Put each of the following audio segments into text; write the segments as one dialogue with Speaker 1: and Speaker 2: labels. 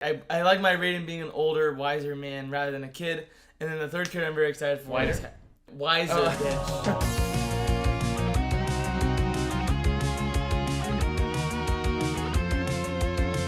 Speaker 1: I like my Raiden being an older, wiser man rather than a kid. And then the third character I'm very excited for is wiser. Bitch.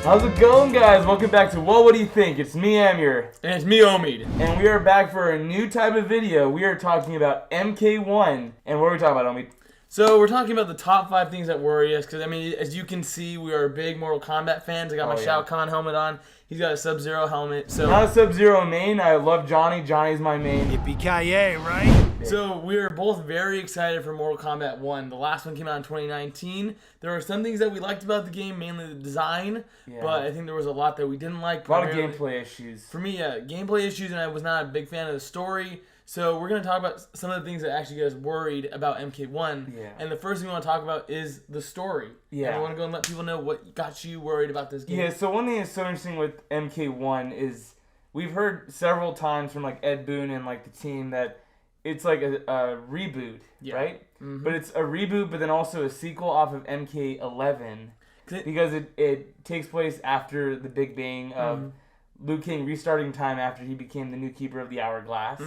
Speaker 2: How's it going, guys? Welcome back to What Do You Think? It's me, Amir.
Speaker 1: And it's me, Omid.
Speaker 2: And we are back for a new type of video. We are talking about MK1. And what are we talking about, Omid?
Speaker 1: So we're talking about the top 5 things that worry us. Because, I mean, as you can see, we are big Mortal Kombat fans. I got my Shao Kahn helmet on. He's got a Sub-Zero helmet. So
Speaker 2: not a Sub-Zero main. I love Johnny. Johnny's my main.
Speaker 3: Yippee-ki-yay, right?
Speaker 1: So we are both very excited for Mortal Kombat 1. The last one came out in 2019. There were some things that we liked about the game, mainly the design. Yeah. But I think there was a lot that we didn't like.
Speaker 2: A lot of gameplay issues.
Speaker 1: For me, gameplay issues, and I was not a big fan of the story. So we're going to talk about some of the things that actually get us worried about MK1. Yeah. And the first thing we want to talk about is the story. Yeah. And I want to go and let people know what got you worried about this game.
Speaker 2: Yeah, so one thing that's so interesting with MK1 is we've heard several times from like Ed Boon and like the team that it's like a reboot, right? Mm-hmm. But it's a reboot, but then also a sequel off of MK11 because it takes place after the Big Bang of Liu Kang restarting time after he became the new Keeper of the Hourglass.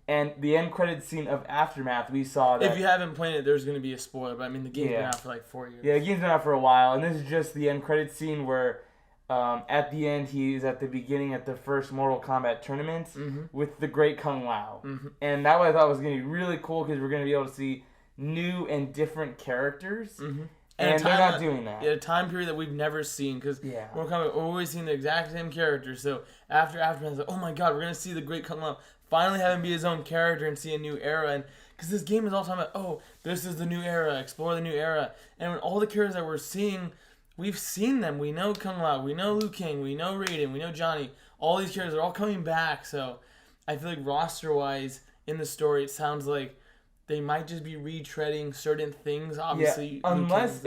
Speaker 2: And the end credits scene of Aftermath, we saw that...
Speaker 1: If you haven't played it, there's going to be a spoiler, but I mean, the game's been out for like 4 years.
Speaker 2: Yeah, the game's been out for a while, and this is just the end credits scene where at the end he's at the beginning at the first Mortal Kombat tournament with the Great Kung Lao. And that I thought was going to be really cool because we're going to be able to see new and different characters. And they're not doing that.
Speaker 1: Yeah, a time period that we've never seen because we're always seeing the exact same characters. So after it's like, oh my god, we're going to see the Great Kung Lao finally have him be his own character and see a new era. And because this game is all talking about, oh, this is the new era, explore the new era. And when all the characters that we're seeing, we've seen them. We know Kung Lao, we know Liu Kang, we know Raiden, we know Johnny. All these characters are all coming back. So I feel like roster-wise in the story, it sounds like they might just be retreading certain things. Obviously,
Speaker 2: unless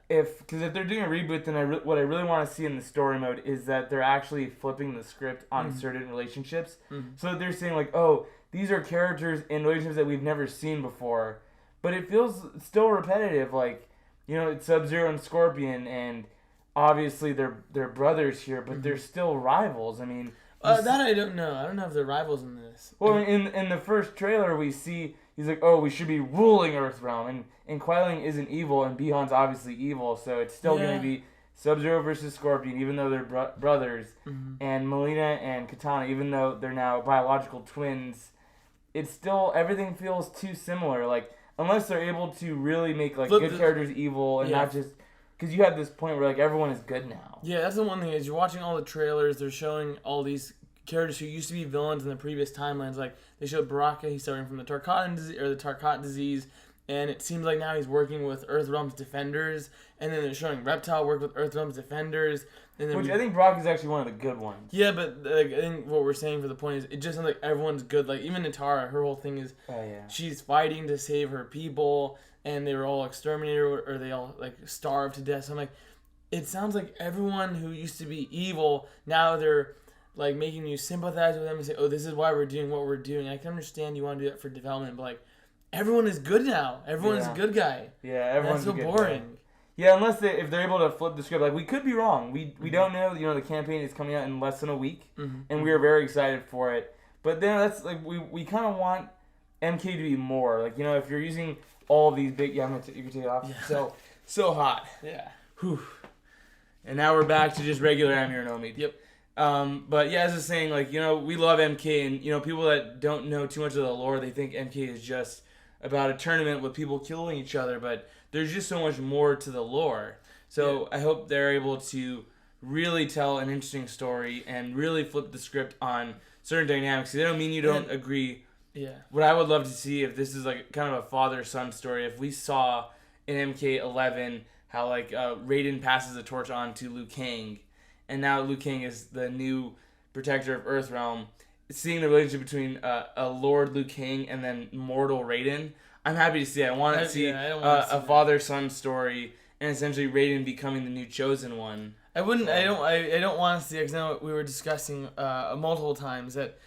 Speaker 2: if they're doing a reboot, then what I really want to see in the story mode is that they're actually flipping the script on certain relationships. So that they're saying like, oh, these are characters in relationships that we've never seen before, but it feels still repetitive. Like, you know, it's Sub-Zero and Scorpion, and obviously they're brothers here, but they're still rivals. I mean,
Speaker 1: that I don't know. I don't know if they're rivals in this.
Speaker 2: Well, in the first trailer we see. He's like, oh, we should be ruling Earthrealm. And Kuai Ling isn't evil, and Bi-Han's obviously evil, so it's still going to be Sub-Zero versus Scorpion, even though they're brothers. And Melina and Katana, even though they're now biological twins, it's still, everything feels too similar. Like, unless they're able to really make, like, good characters evil and not just... Because you have this point where, like, everyone is good now.
Speaker 1: Yeah, that's the one thing, is you're watching all the trailers, they're showing all these characters who used to be villains in the previous timelines. Like, they showed Baraka, he's suffering from the Tarkat disease, and it seems like now he's working with Earthrealm's defenders, and then they're showing Reptile work with Earthrealm's defenders. And then
Speaker 2: I think Baraka is actually one of the good ones.
Speaker 1: Yeah, but like, I think what we're saying for the point is, it just sounds like everyone's good. Like, even Natara, her whole thing is she's fighting to save her people, and they were all exterminated, or they all like starved to death. So I'm like, it sounds like everyone who used to be evil, now they're like making you sympathize with them and say, oh, this is why we're doing what we're doing. I can understand you want to do that for development, but like, everyone is good now. Everyone's a good guy.
Speaker 2: Yeah, everyone's
Speaker 1: so boring.
Speaker 2: Guy. Yeah, unless if they're able to flip the script. Like, we could be wrong. We don't know. You know, the campaign is coming out in less than a week, and we are very excited for it. But then that's like we kind of want MK to be more. Like, you know, if you're using all these big, you can take it off.
Speaker 1: Yeah.
Speaker 2: So hot.
Speaker 1: Yeah.
Speaker 2: Whew. And now we're back to just regular Amir and Omid.
Speaker 1: Yep.
Speaker 2: But yeah, as I was saying, like, you know, we love MK, and, you know, people that don't know too much of the lore, they think MK is just about a tournament with people killing each other, but there's just so much more to the lore. So I hope they're able to really tell an interesting story and really flip the script on certain dynamics. They don't mean you don't agree.
Speaker 1: Yeah.
Speaker 2: What I would love to see, if this is like kind of a father-son story, if we saw in MK11 how like Raiden passes the torch on to Liu Kang, and now Liu Kang is the new protector of Earthrealm. Seeing the relationship between a Lord Liu Kang and then mortal Raiden, I'm happy to see it. I want to see a father-son story, and essentially Raiden becoming the new chosen one.
Speaker 1: I don't want to see it, because I know we were discussing multiple times that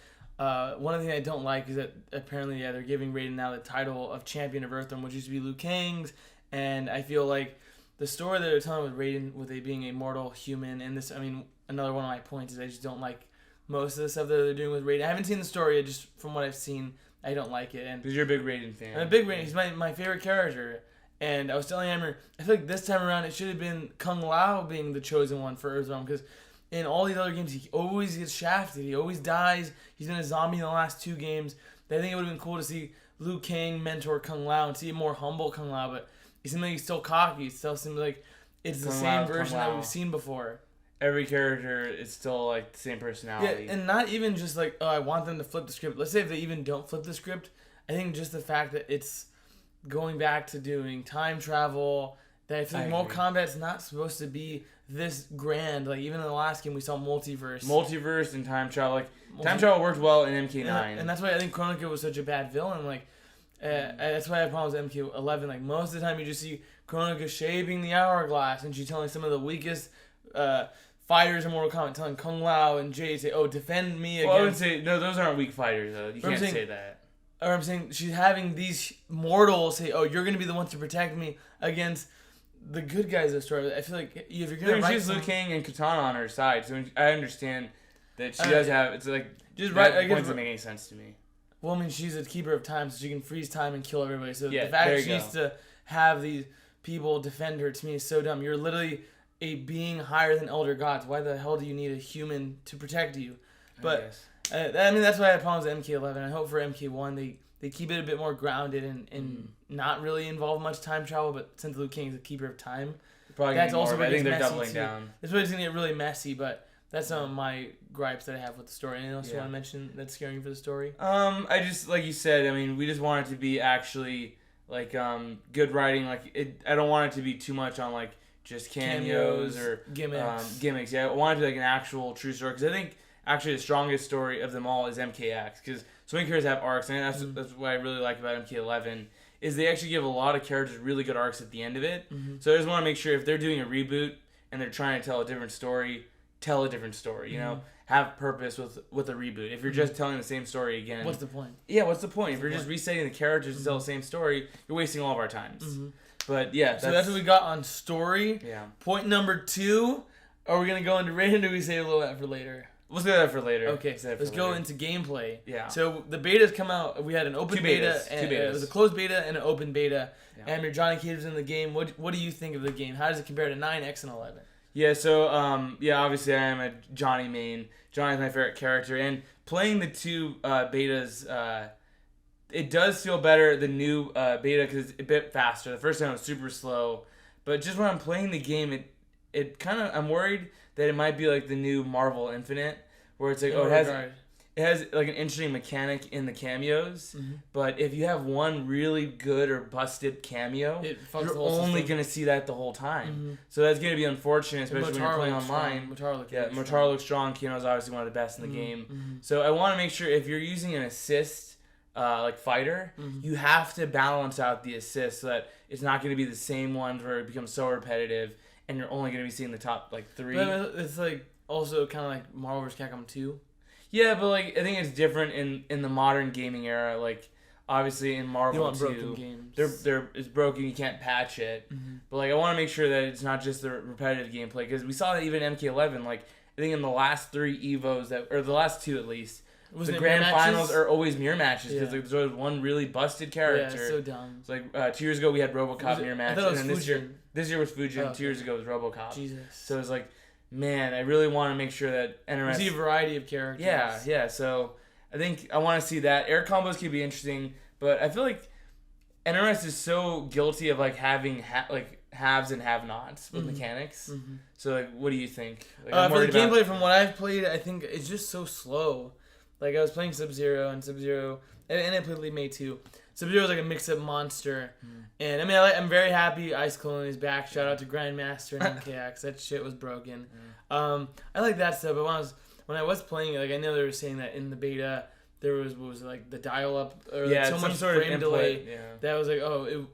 Speaker 1: one of the things I don't like is that apparently they're giving Raiden now the title of Champion of Earthrealm, which used to be Liu Kang's, and I feel like the story that they're telling with Raiden, with it being a mortal human, and this, I mean, another one of my points is I just don't like most of the stuff that they're doing with Raiden. I haven't seen the story yet, just from what I've seen, I don't like it. And
Speaker 2: because you're a big Raiden fan.
Speaker 1: I'm a big Raiden. He's my favorite character. And I was telling Amber, I feel like this time around it should have been Kung Lao being the chosen one for Earthrealm, because in all these other games he always gets shafted. He always dies. He's been a zombie in the last 2 games. I think it would have been cool to see Liu Kang mentor Kung Lao and see a more humble Kung Lao, but he seems like he's still cocky. It still seems like it's the same version that we've seen before.
Speaker 2: Every character is still like the same personality.
Speaker 1: Yeah, and not even just like, oh, I want them to flip the script. Let's say if they even don't flip the script, I think just the fact that it's going back to doing time travel, that I feel like Mortal Kombat's not supposed to be this grand. Like, even in the last game, we saw multiverse and time travel. Like, time travel worked well in MK9. And that's why I think Kronika was such a bad villain. Like, that's why I have problems with MK11. Like, most of the time, you just see Kronika shaping the hourglass, and she's telling some of the weakest fighters in Mortal Kombat, telling Kung Lao and Jade, say, oh, defend me against...
Speaker 2: Well, I would say, no, those aren't weak fighters, though. You can't say that.
Speaker 1: Or I'm saying she's having these mortals say, oh, you're going to be the one to protect me against the good guys of the story. I feel like if you're going to write...
Speaker 2: She's Liu Kang and Katana on her side, so I understand that she does have... It's like...
Speaker 1: Just
Speaker 2: that point doesn't make any sense to me.
Speaker 1: Well, I mean, she's a keeper of time, so she can freeze time and kill everybody. So the fact that she needs to have these people defend her, to me, is so dumb. You're literally a being higher than elder gods. Why the hell do you need a human to protect you? But I mean, that's why I have problems with MK11. I hope for MK1 they keep it a bit more grounded and not really involve much time travel. But since Liu Kang is a keeper of time, that's also
Speaker 2: I think they're doubling down.
Speaker 1: It's really gonna get really messy. But that's some of my gripes that I have with the story. Anything else you want to mention that's scaring you for the story?
Speaker 2: I just, like you said, I mean, we just want it to be actually like good writing. Like I don't want it to be too much on like just cameos or gimmicks. Yeah, I want it to be like an actual true story, because I think actually the strongest story of them all is MKX, because so many characters have arcs, and that's what I really like about MK11 is they actually give a lot of characters really good arcs at the end of it. So I just want to make sure if they're doing a reboot and they're trying to tell a different story, tell a different story. You know, have purpose with a reboot. If you're just telling the same story again,
Speaker 1: what's the point?
Speaker 2: Yeah, what's the point? If you're just resetting the characters to tell the same story, you're wasting all of our times. But yeah,
Speaker 1: so that's what we got on story.
Speaker 2: Yeah.
Speaker 1: Point number 2. Are we gonna go into Raiden, or do we save a little that for later?
Speaker 2: Let's do that for later.
Speaker 1: Okay, let's go into gameplay.
Speaker 2: Yeah.
Speaker 1: So the betas come out. We had an open beta. And it was a closed beta and an open beta. Yeah. And your Johnny Cage was in the game. What do you think of the game? How does it compare to 9X and 11?
Speaker 2: Yeah, so obviously I am a Johnny main. Johnny's my favorite character, and playing the 2 betas, it does feel better, the new beta, because it's a bit faster. The first time was super slow, but just when I'm playing the game, it kind of, I'm worried that it might be like the new Marvel Infinite, where it's like, it has like an interesting mechanic in the cameos, but if you have one really good or busted cameo, you're only going to see that the whole time. So that's going to be unfortunate, especially when you're playing online. Motaro looks strong. Keno's obviously one of the best in the game. So I want to make sure if you're using an assist like fighter, you have to balance out the assists so that it's not going to be the same ones where it becomes so repetitive and you're only going to be seeing the top like 3.
Speaker 1: But it's like also kind of like Marvel vs. Capcom 2.
Speaker 2: Yeah, but like I think it's different in the modern gaming era. Like obviously in Marvel 2,
Speaker 1: broken games.
Speaker 2: It's broken. You can't patch it. But like I want to make sure that it's not just the repetitive gameplay, because we saw that even in MK11. Like I think in the last 3 Evos or the last 2 at least, the grand finals are always mirror matches, because there's always one really busted character.
Speaker 1: Yeah, so dumb.
Speaker 2: It's like 2 years ago we had RoboCop mirror match,
Speaker 1: and then
Speaker 2: this year was Fujin. 2 years ago was RoboCop.
Speaker 1: Jesus.
Speaker 2: So it's like, man, I really want to make sure that NRS...
Speaker 1: You see a variety of characters.
Speaker 2: Yeah. So I think I want to see that. Air combos could be interesting, but I feel like NRS is so guilty of like having haves and have-nots with mechanics. So like, what do you think? Like,
Speaker 1: for the gameplay, from what I've played, I think it's just so slow. Like I was playing Sub-Zero, and I played Lee May too. Sub-Zero is like a mix-up monster. And I mean, I'm very happy Ice Clone is back. Shout out to Grandmaster and MKX. That shit was broken. I like that stuff, but when I was playing it, like I know they were saying that in the beta there was, what was it, like the dial-up or like so much sort of frame delay. That was like,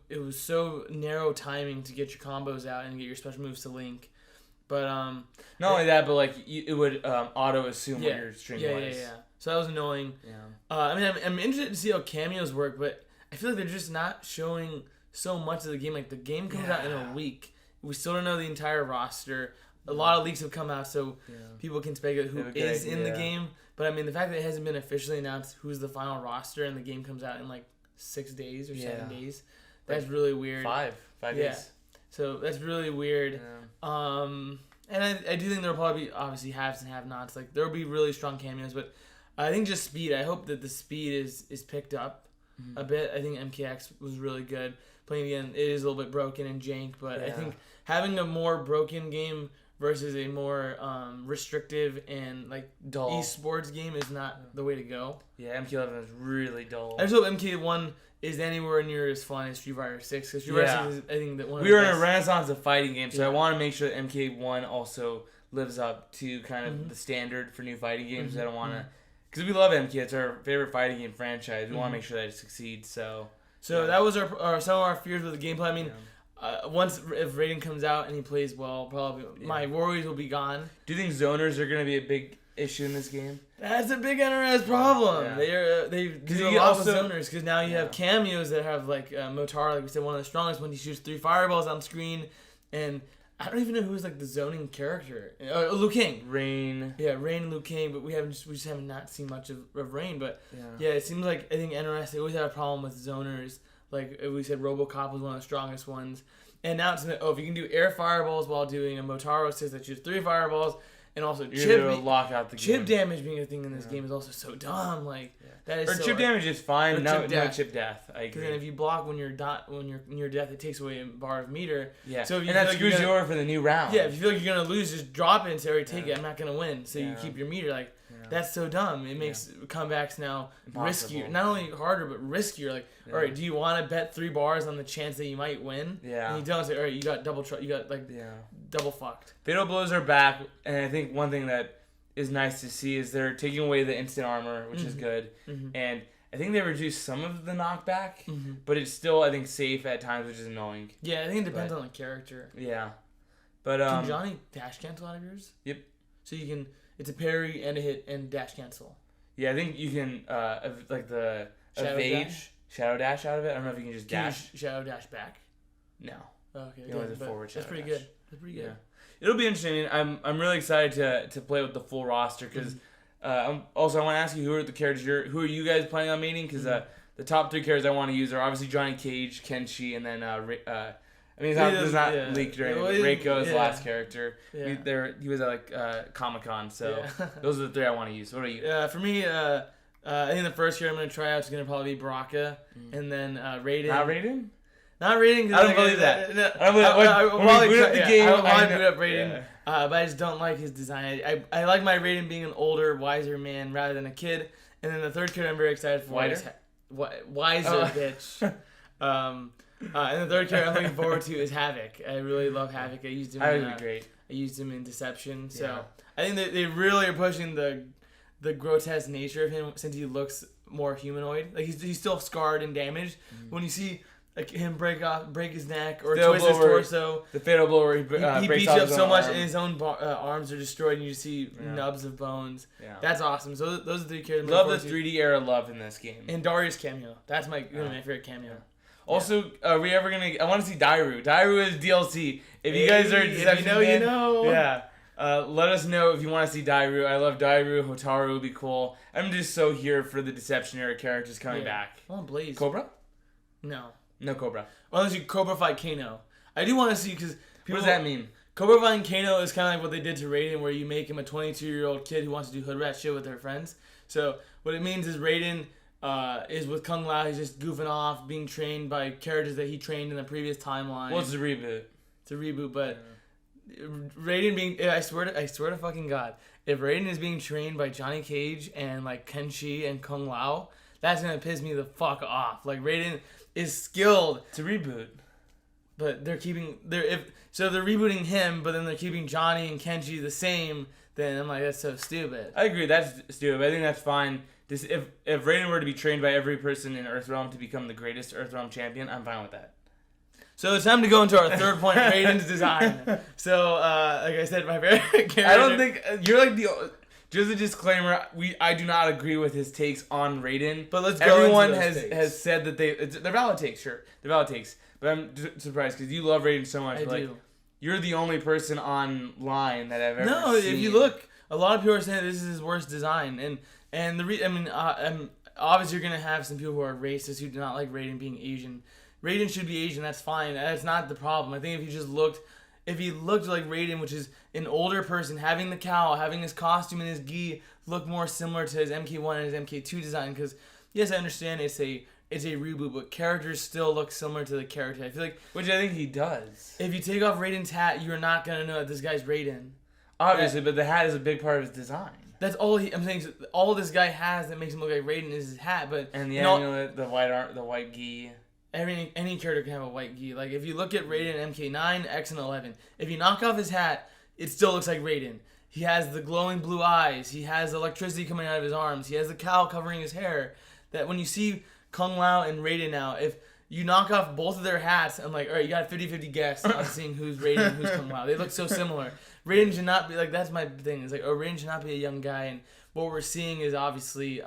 Speaker 1: it was so narrow timing to get your combos out and get your special moves to link. But
Speaker 2: not only that, but like it would auto assume what your string was.
Speaker 1: Yeah. So that was annoying. I mean, I'm interested to see how cameos work, but I feel like they're just not showing so much of the game. Like the game comes out in a week. We still don't know the entire roster. a lot of leaks have come out, so people can speculate who is in the game. But I mean, the fact that it hasn't been officially announced who's the final roster, and the game comes out in like 6 days or 7 days, that's really weird.
Speaker 2: 5 days.
Speaker 1: So that's really weird. Yeah. And I do think there'll probably be obviously haves and have-nots. Like there'll be really strong cameos, but I think just speed. I hope that the speed is picked up a bit. I think MKX was really good. Playing again, it is a little bit broken and jank, but I think having a more broken game versus a more restrictive and like dull esports game is not the way to go.
Speaker 2: Yeah, MK11 is really dull.
Speaker 1: I just hope MK1 is anywhere near as fun as Street Fighter 6. Because Street Fighter 6 is, I think, that one of
Speaker 2: we were in a renaissance of fighting games, so I want to make sure that MK1 also lives up to kind of the standard for new fighting games. I don't want to, because we love MK, it's our favorite fighting game franchise. We want to make sure that it succeeds. So that was our some of our fears with the gameplay. I mean, once if Raiden comes out and he plays well, probably my worries will be gone. Do you think zoners are going to be a big issue in this game?
Speaker 1: That's a big NRS problem. Yeah. They do a lot with zoners because now you have cameos that have like Motaro, like we said, one of the strongest when he shoots 3 fireballs on screen, and I don't even know who's like the zoning character. Liu Kang.
Speaker 2: Rain.
Speaker 1: Yeah, Rain and Liu Kang, but we just haven't not seen much of Rain. But it seems like I think NRS they always have a problem with zoners. Like we said, RoboCop was one of the strongest ones, and now it's if you can do air fireballs while doing a Motaro assist that shoots 3 fireballs. And also
Speaker 2: lock out the
Speaker 1: chip damage being a thing in this game is also so dumb. Like that is.
Speaker 2: Or chip damage is fine. No chip death. I agree.
Speaker 1: Because then if you block when you're near death, it takes away a bar of meter.
Speaker 2: Yeah.
Speaker 1: So if you
Speaker 2: and that screws you over for the new round.
Speaker 1: Yeah. If you feel like you're gonna lose, just drop it and say, "Alright, take it. I'm not gonna win." So you keep your meter. Like that's so dumb. It makes comebacks now riskier. Not only harder but riskier. Like, all right, do you want to bet 3 bars on the chance that you might win? Yeah. And you don't say, all right, you got double double fucked.
Speaker 2: Fatal blows are back, and I think one thing that is nice to see is they're taking away the instant armor, which is good, and I think they reduced some of the knockback, but it's still I think safe at times, which is annoying.
Speaker 1: Yeah, I think it depends on the character.
Speaker 2: Yeah, but
Speaker 1: can Johnny dash cancel out of yours?
Speaker 2: Yep.
Speaker 1: So you can. It's a parry and a hit and dash cancel.
Speaker 2: Yeah, I think you can like the shadow dash out of it. I don't know if you can just dash.
Speaker 1: Shadow dash back.
Speaker 2: No.
Speaker 1: Okay.
Speaker 2: That's
Speaker 1: pretty good. That's pretty good. Yeah.
Speaker 2: It'll be interesting. I'm really excited to play with the full roster because also I want to ask you who are the characters who are you guys planning on meeting because the top 3 characters I want to use are obviously Johnny Cage, Kenshi, and then I mean it's not leaked or anything. Reiko is the last character. Yeah. He was at like Comic-Con, so those are the 3 I want to use. What are you?
Speaker 1: For me, I think the first character I'm going to try out is going to probably be Baraka, and then Raiden.
Speaker 2: Not Raiden?
Speaker 1: Not Raiden.
Speaker 2: I don't believe that.
Speaker 1: No, I'll
Speaker 2: probably boot up the game.
Speaker 1: I'll probably boot up Raiden, but I just don't like his design. I like my Raiden being an older, wiser man rather than a kid. And then the third character I'm very excited for is wiser bitch. And the third character I'm looking forward to is Havoc. I really love Havoc. I used him.
Speaker 2: Would be great.
Speaker 1: I used him in Deception. So I think that they really are pushing the grotesque nature of him since he looks more humanoid. Like he's still scarred and damaged. When you see like him break his neck or twist his torso,
Speaker 2: the fatal blow where
Speaker 1: he beats you up so much and his own arms are destroyed and you see nubs of bones. Yeah. That's awesome. So those are the characters.
Speaker 2: Love the 3D era love in this game.
Speaker 1: And Darius cameo. That's my favorite cameo.
Speaker 2: Also, are we ever gonna? I want to see Dairu. Dairu is DLC. If you guys are Deception
Speaker 1: you know.
Speaker 2: Yeah. Let us know if you want to see Dairu. I love Dairu. Hotaru would be cool. I'm just so here for the Deception era characters coming back.
Speaker 1: I want Blaze.
Speaker 2: Cobra?
Speaker 1: No
Speaker 2: Cobra.
Speaker 1: Unless you Cobra fight Kano. I do want to see because
Speaker 2: what does that mean?
Speaker 1: Cobra fighting Kano is kind of like what they did to Raiden, where you make him a 22-year-old kid who wants to do hood rat shit with their friends. So what it means is Raiden is with Kung Lao. He's just goofing off, being trained by characters that he trained in the previous timeline.
Speaker 2: Well, it's a reboot.
Speaker 1: It's a reboot, but Raiden being... I swear to fucking God, if Raiden is being trained by Johnny Cage and like Kenshi and Kung Lao, that's gonna piss me the fuck off. Like Raiden is skilled.
Speaker 2: It's a reboot.
Speaker 1: But they're rebooting him, but then they're keeping Johnny and Kenshi the same. Then I'm like, that's so stupid.
Speaker 2: I agree, that's stupid. But I think that's fine. If Raiden were to be trained by every person in Earthrealm to become the greatest Earthrealm champion, I'm fine with that.
Speaker 1: So it's time to go into our third point, Raiden's design. So, like I said, my favorite character.
Speaker 2: I don't think you're like the. Just a disclaimer: I do not agree with his takes on Raiden.
Speaker 1: But let's go.
Speaker 2: Everyone has said that they're valid takes. Sure, they're valid takes. But I'm surprised because you love Raiden so much.
Speaker 1: I do.
Speaker 2: you're the only person online that I've ever
Speaker 1: No,
Speaker 2: seen.
Speaker 1: if you look, a lot of people are saying this is his worst design, and obviously you're gonna have some people who are racist who do not like Raiden being Asian. Raiden should be Asian. That's fine. That's not the problem. I think if he looked like Raiden, which is an older person, having the cowl, having his costume and his gi look more similar to his MK1 and his MK2 design. Because yes, I understand it's a reboot, but characters still look similar to the character. I feel like,
Speaker 2: which I think he does.
Speaker 1: If you take off Raiden's hat, you're not gonna know that this guy's Raiden.
Speaker 2: Obviously, but the hat is a big part of his design.
Speaker 1: That's all I'm saying. All this guy has that makes him look like Raiden is his hat, but
Speaker 2: and the amulet, the white gi.
Speaker 1: Any character can have a white gi. Like if you look at Raiden MK9, X, and 11, if you knock off his hat, it still looks like Raiden. He has the glowing blue eyes. He has electricity coming out of his arms. He has the cowl covering his hair. That when you see Kung Lao and Raiden now, if you knock off both of their hats, I'm like, all right, you got a 50-50 guess on seeing who's Raiden and who's Kung Lao. They look so similar. Raiden should not be, like, that's my thing. It's like, Raiden should not be a young guy. And what we're seeing is obviously,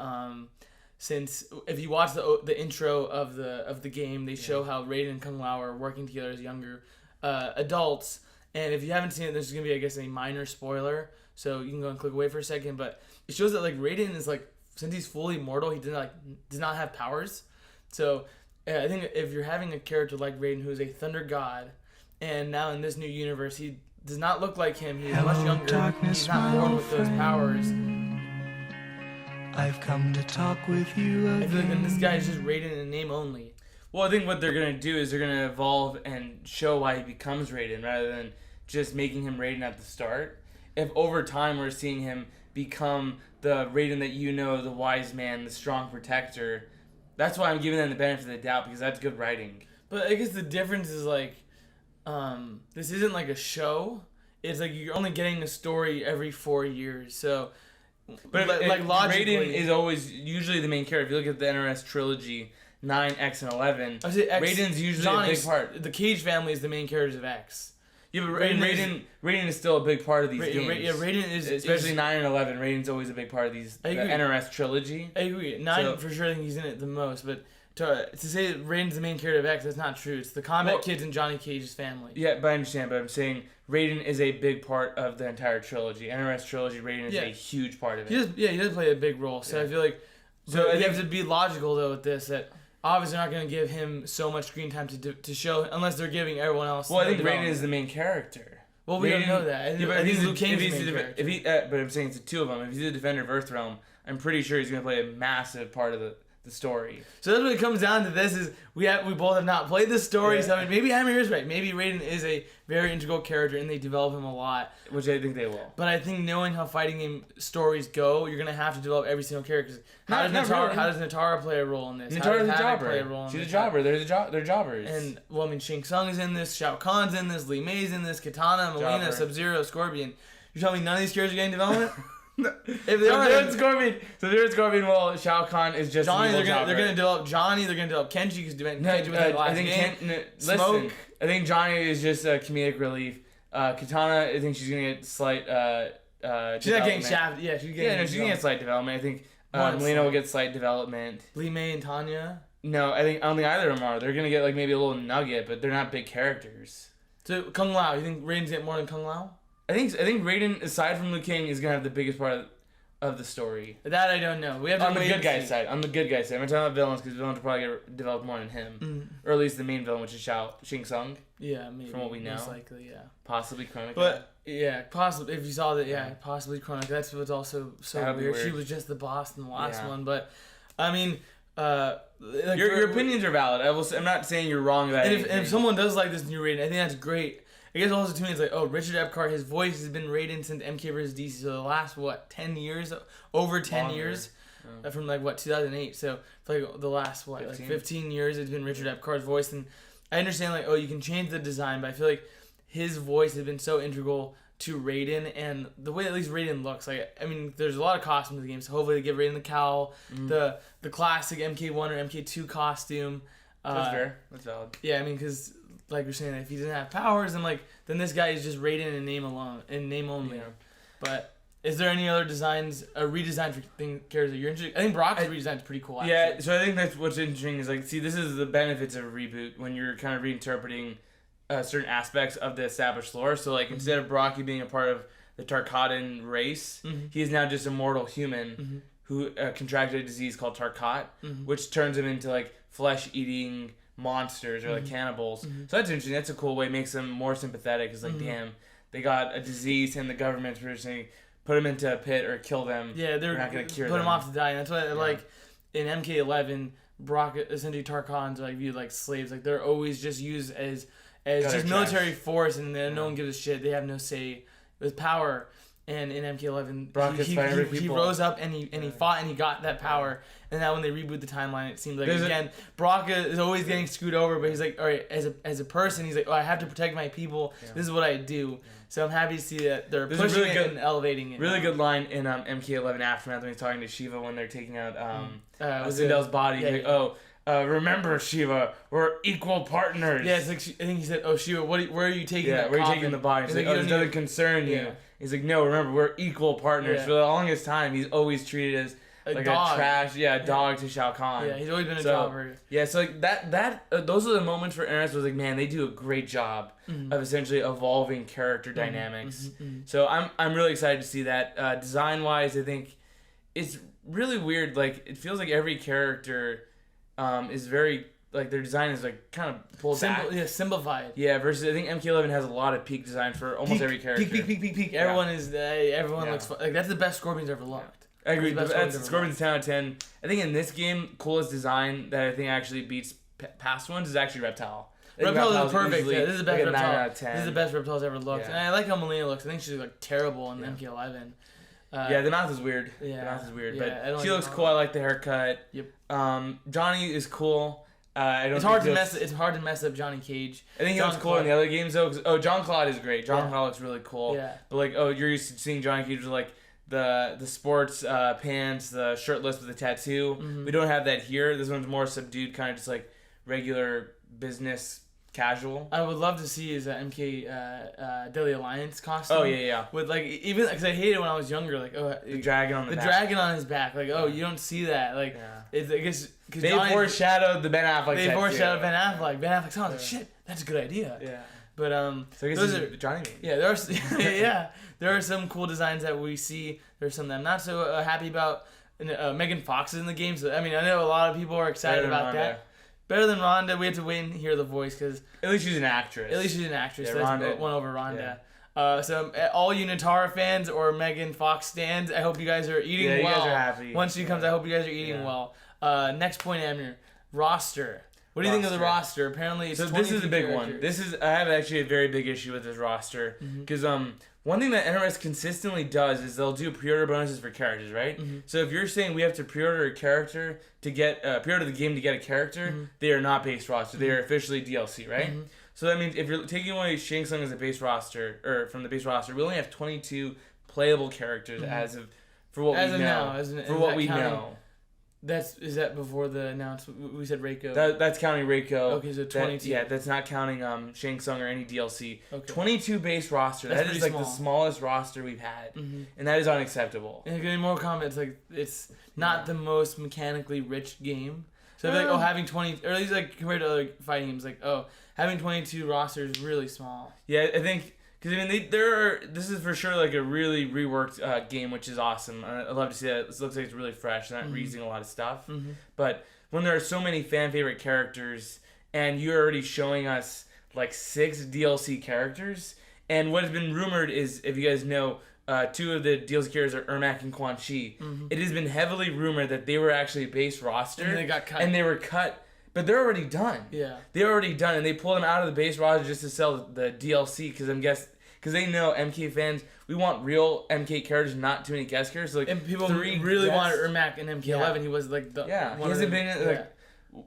Speaker 1: since if you watch the intro of the game, they show how Raiden and Kung Lao are working together as younger adults. And if you haven't seen it, there's going to be, I guess, a minor spoiler. So you can go and click away for a second. But it shows that, like, Raiden is, like, since he's fully mortal, he does not have powers. So I think if you're having a character like Raiden, who is a thunder god, and now in this new universe, he does not look like him. He's much younger.
Speaker 3: Darkness,
Speaker 1: he's not born with those powers.
Speaker 3: I've come to talk with you again.
Speaker 1: I feel like then this guy is just Raiden in name only.
Speaker 2: Well, I think what they're going to do is they're going to evolve and show why he becomes Raiden rather than just making him Raiden at the start. If over time we're seeing him become the Raiden that you know, the wise man, the strong protector, that's why I'm giving them the benefit of the doubt, because that's good writing.
Speaker 1: But I guess the difference is like, this isn't like a show. It's like you're only getting a story every 4 years. So,
Speaker 2: but
Speaker 1: like logically,
Speaker 2: Raiden is always usually the main character. If you look at the NRS trilogy, 9, X, and 11, Raiden's usually a big part.
Speaker 1: The Cage family is the main characters of X.
Speaker 2: Yeah, but Raiden is still a big part of these games.
Speaker 1: Raiden is...
Speaker 2: Especially 9 and 11, Raiden's always a big part of these, the NRS trilogy.
Speaker 1: I agree. 9, for sure, I think he's in it the most, but to say that Raiden's the main character of X, that's not true. It's the Combat Kids and Johnny Cage's family.
Speaker 2: Yeah, but I understand, but I'm saying Raiden is a big part of the entire trilogy. NRS trilogy, Raiden is a huge part of it.
Speaker 1: He does play a big role, so I feel like... So you have to be logical, though, with this, that... Obviously, they're not going to give him so much screen time to show, unless they're giving everyone else.
Speaker 2: Well, I think Raiden is the main character.
Speaker 1: Well, we don't know that. I think Luke Cage's the main character.
Speaker 2: But I'm saying it's the two of them. If he's the Defender of Earthrealm, I'm pretty sure he's going to play a massive part of the story.
Speaker 1: So that's what it comes down to. This is we both have not played the story. Yeah. So I mean, maybe Hammer is right. Maybe Raiden is a very integral character, and they develop him a lot,
Speaker 2: which I think they will.
Speaker 1: But I think knowing how fighting game stories go, you're gonna have to develop every single character. How does Natara play a role in this?
Speaker 2: Natara's a jobber. She's a jobber. They're jobbers.
Speaker 1: And well, I mean, Shang Tsung is in this. Shao Kahn's in this. Li Mei's in this. Katana, Mileena, Sub-Zero, Scorpion. You're telling me none of these characters are getting development?
Speaker 2: If they are Scorpion, well, Shao Kahn is just
Speaker 1: Johnny. They're gonna develop Johnny. They're gonna develop Kenji because Kenji was in the last game.
Speaker 2: Listen, I think Johnny is just a comedic relief. Katana, I think she's gonna get slight.
Speaker 1: She's not getting shafted. Yeah, she's
Speaker 2: gonna get slight development. I think Mileena will get slight development.
Speaker 1: Li Mei and Tanya.
Speaker 2: No, I don't think either of them are. They're gonna get like maybe a little nugget, but they're not big characters.
Speaker 1: So Kung Lao, you think Raiden's get more than Kung Lao?
Speaker 2: I think Raiden, aside from Liu Kang, is gonna have the biggest part of the story.
Speaker 1: That I don't know. We have to
Speaker 2: on the good guy side. On the good guy side, I'm talking about villains because villains will probably get developed more than him, or at least the main villain, which is Shang Tsung.
Speaker 1: Yeah, maybe.
Speaker 2: From what we know,
Speaker 1: most likely, yeah.
Speaker 2: Possibly Kronika.
Speaker 1: But yeah, possibly if you saw that, possibly Kronika. That's what's also so weird. She was just the boss in the last one, but I mean.
Speaker 2: Like your opinions are valid. I'm not saying you're wrong about anything.
Speaker 1: And if someone does like this new Raiden, I think that's great. I guess also to me it's like, Richard Epcar, his voice has been Raiden since MK vs. DC, so the last 10 years, over 10 Longer. Years, from 2008. So for the last 15 years, it's been Richard Epcar's voice, and I understand you can change the design, but I feel like his voice has been so integral to Raiden and the way at least Raiden looks. There's a lot of costumes in the game, so hopefully they give Raiden the cowl, the classic MK1 or MK2 costume.
Speaker 2: That's fair. That's valid.
Speaker 1: Yeah, because like you're saying, if he doesn't have powers, then this guy is just Raiden in name only. Yeah. But is there any other redesign for characters that you're interested in? I think Brock's redesign is pretty cool, actually.
Speaker 2: Yeah, so I think that's what's interesting is this is the benefits of a reboot when you're kind of reinterpreting certain aspects of the established lore. So like instead of Brocky being a part of the Tarkatan race, he is now just a mortal human who contracted a disease called Tarkat, which turns him into like flesh-eating monsters or like cannibals. So that's interesting. That's a cool way. Makes them more sympathetic. It's like, damn, they got a disease and the government's producing. Put them into a pit or kill them.
Speaker 1: Yeah, they're
Speaker 2: not gonna cure
Speaker 1: put
Speaker 2: them.
Speaker 1: them off to die. And that's why, like, in MK11, Brock essentially Tarkans are like viewed like slaves. Like they're always just used as just military force, and then no one gives a shit. They have no say with power. And in MK11,
Speaker 2: Brock
Speaker 1: he rose up and he fought and he got that power. And now when they reboot the timeline, it seems like again Brock is always getting screwed over. But he's like, all right, as a person, he's like, oh, I have to protect my people. Yeah. This is what I do. So I'm happy to see that they're pushing it and elevating it.
Speaker 2: Really good line in MK11 Aftermath when he's talking to Shiva when they're taking out Sindel's body. Yeah, like, remember, Shiva, we're equal partners.
Speaker 1: Yeah, it's like I think he said, "Oh, Shiva, where are you taking that?
Speaker 2: Where are you taking the body?" He's like, "Oh, this doesn't concern you." Yeah. He's like, "No, remember, we're equal partners." Yeah. For the longest time, he's always treated as like
Speaker 1: dog.
Speaker 2: A trash, dog to Shao Kahn.
Speaker 1: Yeah, he's always been a jobber.
Speaker 2: Yeah, so like that those are the moments for Ernest was like, man, they do a great job of essentially evolving character dynamics. So I'm really excited to see that. Design wise, I think it's really weird. Like it feels like every character is very like their design is like kind of pulled back.
Speaker 1: Yeah, simplified.
Speaker 2: Yeah, versus I think MK11 has a lot of peak design for almost every character.
Speaker 1: Peak. Everyone is everyone looks like that's the best Scorpion's ever looked.
Speaker 2: I agree. That's Scorpion's 10 out of 10. I think in this game, coolest design that I think actually beats past ones is actually Reptile.
Speaker 1: Reptile is perfect. Yeah, this is the best
Speaker 2: like
Speaker 1: Reptile.
Speaker 2: 9 out of 10.
Speaker 1: This is the best Reptile's ever looked. And I like how Melina looks. I think she's like terrible in MK11.
Speaker 2: The mouth is weird. Yeah, the mouth is weird, but she looks cool. I like the haircut.
Speaker 1: Yep.
Speaker 2: Johnny is cool.
Speaker 1: It's hard to mess up Johnny Cage.
Speaker 2: I think he looks cool in the other games though. John Claude is great. John Claude looks really cool.
Speaker 1: Yeah.
Speaker 2: But like, you're used to seeing Johnny Cage with like the sports pants, the shirtless with the tattoo. We don't have that here. This one's more subdued, kind of just like regular business casual.
Speaker 1: I would love to see his MK Deadly Alliance costume.
Speaker 2: Oh yeah.
Speaker 1: With like even because I hated it when I was younger. Like
Speaker 2: the dragon on the back.
Speaker 1: Dragon on his back. Like you don't see that. Like it's I guess because
Speaker 2: they foreshadowed the Ben Affleck.
Speaker 1: They foreshadowed Ben Affleck. Ben Affleck's like shit. That's a good idea.
Speaker 2: Yeah.
Speaker 1: But
Speaker 2: so I guess those are Johnny.
Speaker 1: Yeah, there are some cool designs that we see. There's some that I'm not so happy about. Megan Fox is in the game, so I mean I know a lot of people are excited about that. Better than Rhonda. We have to wait and hear the voice because
Speaker 2: at least she's an actress.
Speaker 1: Yeah, so that's one over Rhonda. Yeah. So all you Natara fans or Megan Fox stands, I hope you guys are eating well.
Speaker 2: You guys are happy.
Speaker 1: Once she comes, I hope you guys are eating well. Next point, Amir. Roster. What do you think of the roster? Apparently, it's
Speaker 2: this is a big one. I have actually a very big issue with this roster because one thing that NRS consistently does is they'll do pre-order bonuses for characters, right? So if you're saying we have to pre-order a character to get pre-order the game to get a character, they are not base roster. They are officially DLC, right? So that means if you're taking away Shang Tsung as a base roster or from the base roster, we only have 22 playable characters as of what we know.
Speaker 1: Is that before the announcement? We said Reiko.
Speaker 2: That's counting Reiko.
Speaker 1: Okay, so 22.
Speaker 2: That's not counting Shang Tsung or any DLC.
Speaker 1: Okay.
Speaker 2: 22 base roster. That is like the smallest roster we've had, and that is unacceptable.
Speaker 1: And getting more comments like it's not the most mechanically rich game. So like having 20 or at least like compared to other fighting games like having 22 rosters is really small.
Speaker 2: Yeah, I think. Because, I mean, this is for sure, like, a really reworked game, which is awesome. I love to see that. It looks like it's really fresh, not reusing a lot of stuff. But when there are so many fan-favorite characters, and you're already showing us, like, 6 DLC characters, and what has been rumored is, if you guys know, 2 of the DLC characters are Ermac and Quan Chi. It has been heavily rumored that they were actually base roster.
Speaker 1: And they got cut.
Speaker 2: And they were cut. But they're already done.
Speaker 1: Yeah.
Speaker 2: They're already done, and they pulled them out of the base roster just to sell the DLC, because they know MK fans, we want real MK characters, not too many guest characters. Like,
Speaker 1: and people really wanted Ermac in MK11. Yeah. He was like the
Speaker 2: he hasn't been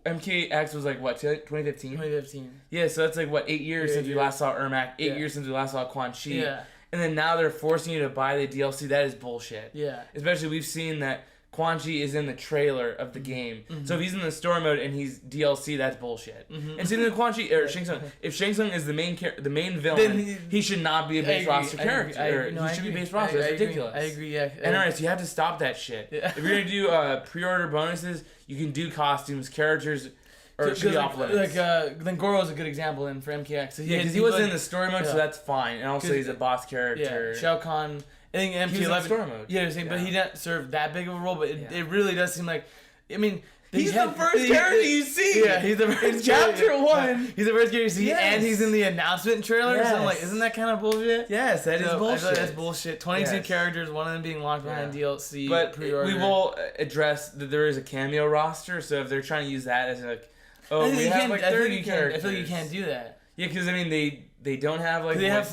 Speaker 2: MKX was like what 2015.
Speaker 1: 2015.
Speaker 2: Yeah, so that's like what 8 years since we last saw Ermac. 8 years since we last saw Quan Chi.
Speaker 1: Yeah.
Speaker 2: And then now they're forcing you to buy the DLC. That is bullshit.
Speaker 1: Yeah.
Speaker 2: Especially we've seen that Quan Chi is in the trailer of the game. So if he's in the story mode and he's DLC, that's bullshit. And same with Quan Chi or Shang Tsung. If Shang Tsung is the main villain, he should not be a base roster character. He should be base roster. That's ridiculous.
Speaker 1: I agree. Yeah.
Speaker 2: And alright, so you have to stop that shit. If you're gonna do pre-order bonuses, you can do costumes, characters. or it should be off limits.
Speaker 1: Then Goro is a good example in for MKX. So
Speaker 2: because he wasn't in the story mode, so that's fine. And also he's a boss character.
Speaker 1: Yeah, Shao Kahn. I think MK11.
Speaker 2: He was in story mode.
Speaker 1: Yeah, but he didn't serve that big of a role. But it really does seem like, I mean.
Speaker 2: He's the first character you see.
Speaker 1: Yeah, he's the first
Speaker 2: in chapter 1.
Speaker 1: Yeah. He's the first character you see, and he's in the announcement trailer.
Speaker 2: Yes.
Speaker 1: So I'm like, isn't that kind of bullshit?
Speaker 2: Yes, that is bullshit.
Speaker 1: I feel like that's bullshit. 22 characters, one of them being locked behind DLC.
Speaker 2: But
Speaker 1: pre-order.
Speaker 2: we will address that there is a cameo roster, so if they're trying to use that as like, we have like 30 characters.
Speaker 1: I feel like you can't do that.
Speaker 2: Yeah, because I mean they don't have like.
Speaker 1: They have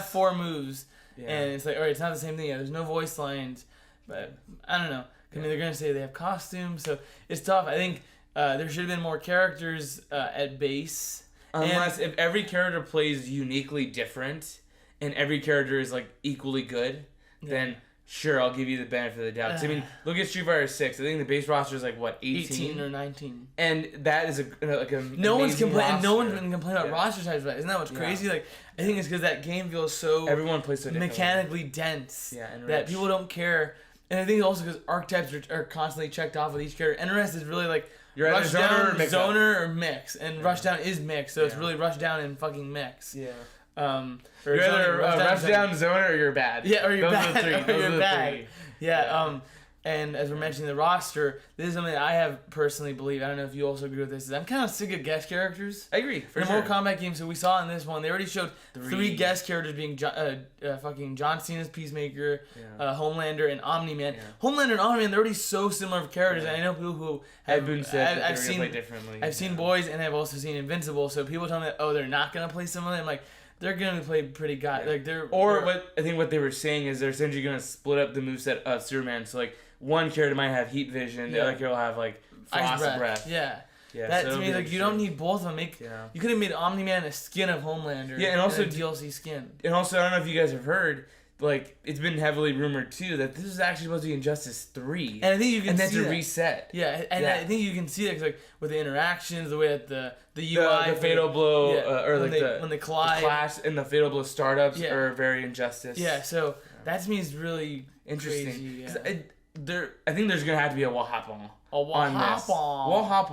Speaker 1: four moves, and it's like, all right, it's not the same thing. Yeah, there's no voice lines, but I don't know. I mean, they're gonna say they have costumes, so it's tough. I think. There should have been more characters at base.
Speaker 2: Unless if every character plays uniquely different and every character is like equally good, then sure, I'll give you the benefit of the doubt. 'Cause, I mean, look at Street Fighter 6. I think the base roster is like what 18
Speaker 1: or 19,
Speaker 2: and that is a
Speaker 1: no one's complaining.
Speaker 2: Roster.
Speaker 1: No one's been complaining about roster types. But isn't that what's crazy? Like I think it's because that game feels so
Speaker 2: everyone plays so
Speaker 1: mechanically dense
Speaker 2: and
Speaker 1: that people don't care. And I think also because archetypes are constantly checked off with each character. NRS is really like.
Speaker 2: You're
Speaker 1: Rush
Speaker 2: either
Speaker 1: zoner or mix, and Rushdown is mix, so it's really Rushdown and fucking mix.
Speaker 2: Yeah.
Speaker 1: You're
Speaker 2: either Rushdown, zoner, or you're bad.
Speaker 1: Yeah, or you're bad.
Speaker 2: Those are the three.
Speaker 1: Or you're bad. Yeah. And as we're mentioning the roster, this is something that I have personally believed. I don't know if you also agree with this. Is I'm kind of sick of guest characters.
Speaker 2: I agree.
Speaker 1: For the Mortal Kombat games, so we saw in this one, they already showed three guest characters being fucking John Cena's Peacemaker, Homelander, and Omni-Man. Yeah. Homelander and Omni-Man, they're already so similar of characters. And I know people who have
Speaker 2: been said
Speaker 1: I've seen
Speaker 2: play differently.
Speaker 1: I've seen Boys, and I've also seen Invincible. So people tell me that they're not gonna play similarly. I'm like. They're gonna play pretty like
Speaker 2: what I think what they were saying is they're essentially gonna split up the moveset of Superman. So like one character might have heat vision, the other character will have like frost breath.
Speaker 1: Yeah. That to me like you don't need both of them. You could have made Omni-Man a skin of Homelander.
Speaker 2: Yeah, and also
Speaker 1: a DLC skin.
Speaker 2: And also I don't know if you guys have heard. Like it's been heavily rumored too that this is actually supposed to be Injustice 3,
Speaker 1: and I think you can
Speaker 2: see
Speaker 1: that.
Speaker 2: A reset.
Speaker 1: Yeah, and I think you can see that 'cause, like with the interactions, the way that the UI,
Speaker 2: the fatal blow, or
Speaker 1: when
Speaker 2: like
Speaker 1: when they collide,
Speaker 2: the clash and the fatal blow startups are very Injustice.
Speaker 1: Yeah, so that to me is really
Speaker 2: interesting.
Speaker 1: Crazy,
Speaker 2: I think there's gonna have to be a wall hop on.
Speaker 1: Wall
Speaker 2: hop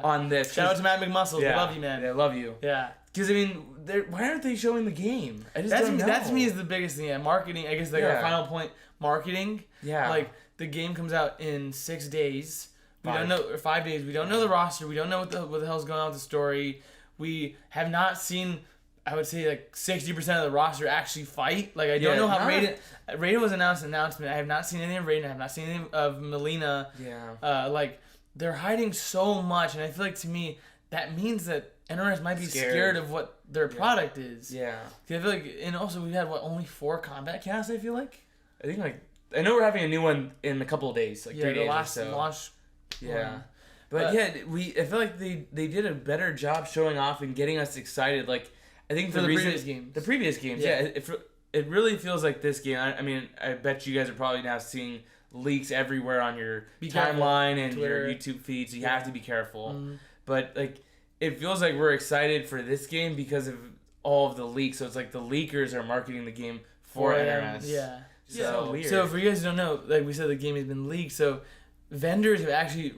Speaker 2: on this.
Speaker 1: Shout out to Matt McMuscle.
Speaker 2: Yeah.
Speaker 1: I love you, man.
Speaker 2: I love you.
Speaker 1: Yeah.
Speaker 2: Because I mean, why aren't they showing the game? I just don't know.
Speaker 1: That to me is the biggest thing. Yeah, marketing. I guess our final point, marketing.
Speaker 2: Yeah.
Speaker 1: Like the game comes out in 6 days. We don't know, or 5 days. We don't know the roster. We don't know what the hell's going on with the story. We have not seen. I would say like 60% of the roster actually fight. Like I don't know how Raiden was announced. I have not seen anything of Raiden. I have not seen anything of Melina.
Speaker 2: Yeah.
Speaker 1: Like they're hiding so much, and I feel like to me that means that NRS might be scared of what their product is.
Speaker 2: Yeah.
Speaker 1: I feel like, and also we've had only 4 combat casts. I feel like.
Speaker 2: I think I know we're having a new one in a couple of days, like 3 days
Speaker 1: the last
Speaker 2: or so.
Speaker 1: launch.
Speaker 2: Yeah. But I feel like they did a better job showing off and getting us excited. Like I think
Speaker 1: for the previous games.
Speaker 2: The previous games, it really feels like this game. I mean, I bet you guys are probably now seeing leaks everywhere on your timeline and Twitter. Your YouTube feed, so you have to be careful. Mm-hmm. But like, it feels like we're excited for this game because of all of the leaks. So it's like the leakers are marketing the game for NRS.
Speaker 1: Yeah.
Speaker 2: So weird.
Speaker 1: So for you guys who don't know, like we said, the game has been leaked. So vendors have actually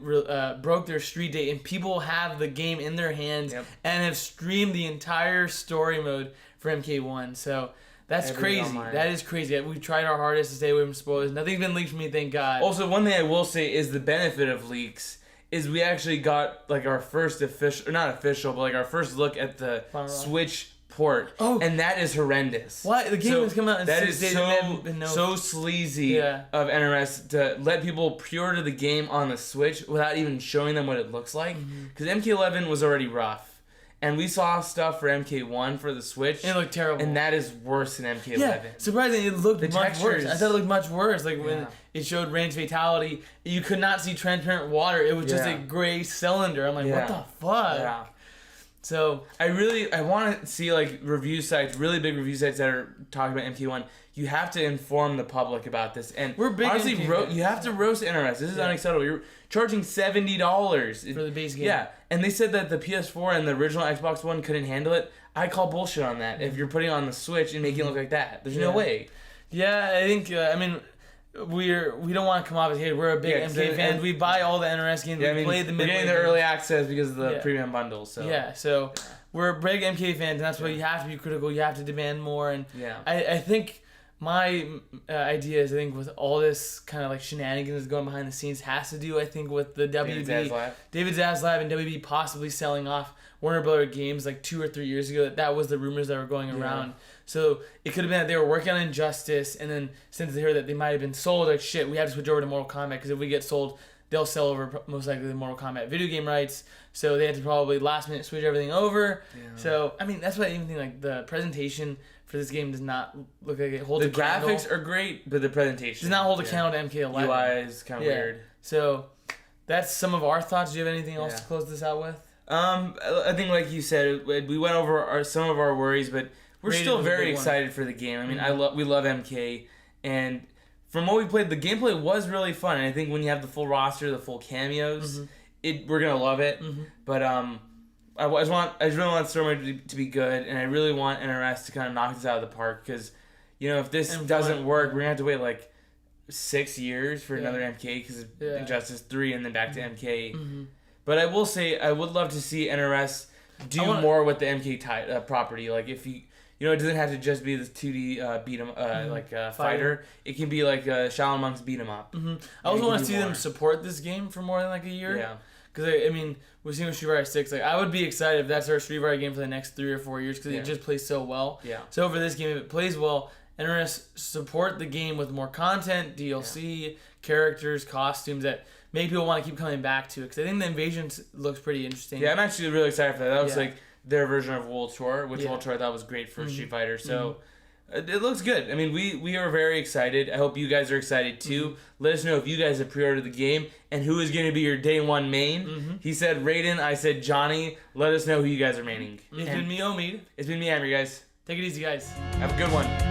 Speaker 1: broke their street date, and people have the game in their hands and have streamed the entire story mode for MK1. So that's crazy. Online. That is crazy. We've tried our hardest to stay away from spoilers. Nothing's been leaked from me, thank God.
Speaker 2: Also, one thing I will say is the benefit of leaks is we actually got like our first official, or not official, but like our first look at the Switch port. Oh, and that is horrendous.
Speaker 1: Why? The game has come out in 6 days.
Speaker 2: That is so sleazy of NRS to let people pre-order the game on the Switch without even showing them what it looks like. Because MK11 was already rough. And we saw stuff for MK1 for the Switch.
Speaker 1: It looked terrible.
Speaker 2: And that is worse than MK11.
Speaker 1: Yeah, surprisingly, it looked much worse. I thought it looked much worse. Like when it showed range fatality, you could not see transparent water. It was just a gray cylinder. I'm like, what the fuck? Yeah. So
Speaker 2: I want to see like review sites, really big review sites that are talking about MK1. You have to inform the public about this, and
Speaker 1: we're big.
Speaker 2: Honestly, you have to roast NRS. This is unacceptable. You're charging $70
Speaker 1: for the base game.
Speaker 2: Yeah, and they said that the PS4 and the original Xbox One couldn't handle it. I call bullshit on that. If you're putting it on the Switch and making it look like that, there's no way.
Speaker 1: Yeah, I think. I mean, we don't want to come off as, hey, we're a big MK fans. We buy all the NRS games.
Speaker 2: Yeah,
Speaker 1: we play the
Speaker 2: we're getting the early access because of the premium bundles. So
Speaker 1: so we're big MK fans, and that's why you have to be critical. You have to demand more. And I think my idea is, I think with all this kind of like shenanigans going behind the scenes has to do, I think, with the WB, David Zaslav and WB possibly selling off Warner Brothers Games like 2 or 3 years ago. That was the rumors that were going around. So it could have been that they were working on Injustice, and then since they heard that they might have been sold, like, shit, we have to switch over to Mortal Kombat, because if we get sold, they'll sell over most likely the Mortal Kombat video game rights. So they had to probably last minute switch everything over. Yeah. So, I mean, that's why I even think like the presentation for this game does not look like it holds a candle.
Speaker 2: The graphics are great, but the presentation
Speaker 1: does not hold a candle to MK11.
Speaker 2: UI is kind of weird.
Speaker 1: So that's some of our thoughts. Do you have anything else to close this out with?
Speaker 2: I think, like you said, we went over some of our worries, but we're still very excited for the game. I mean, we love MK, and from what we played, the gameplay was really fun. And I think when you have the full roster, the full cameos, we're gonna love it. But I really want Stormy to be good, and I really want NRS to kind of knock this out of the park, because if this doesn't work, we're gonna have to wait like 6 years for another MK, because Injustice 3 and then back to MK. But I will say, I would love to see NRS do more with the MK property. Like, if it doesn't have to just be this 2D beat 'em fighter. It can be like a Shaolin Monks beat 'em up.
Speaker 1: I also want to see them support this game for more than like a year. Yeah. Because I mean, we've seen with Street Fighter 6. Like, I would be excited if that's our Street Fighter game for the next 3 or 4 years, because it just plays so well. Yeah. So for this game, if it plays well, NRS support the game with more content, DLC, characters, costumes that make people want to keep coming back to it. Because I think the Invasion looks pretty interesting.
Speaker 2: Yeah, I'm actually really excited for that. That was like their version of World Tour, which World Tour I thought was great for Street Fighter. So it looks good. I mean, we are very excited. I hope you guys are excited too. Let us know if you guys have pre-ordered the game and who is going to be your day one main. He said Raiden, I said Johnny. Let us know who you guys are maining.
Speaker 1: It's been me, Omid.
Speaker 2: It's been me, Amir, guys.
Speaker 1: Take it easy, guys.
Speaker 2: Have a good one.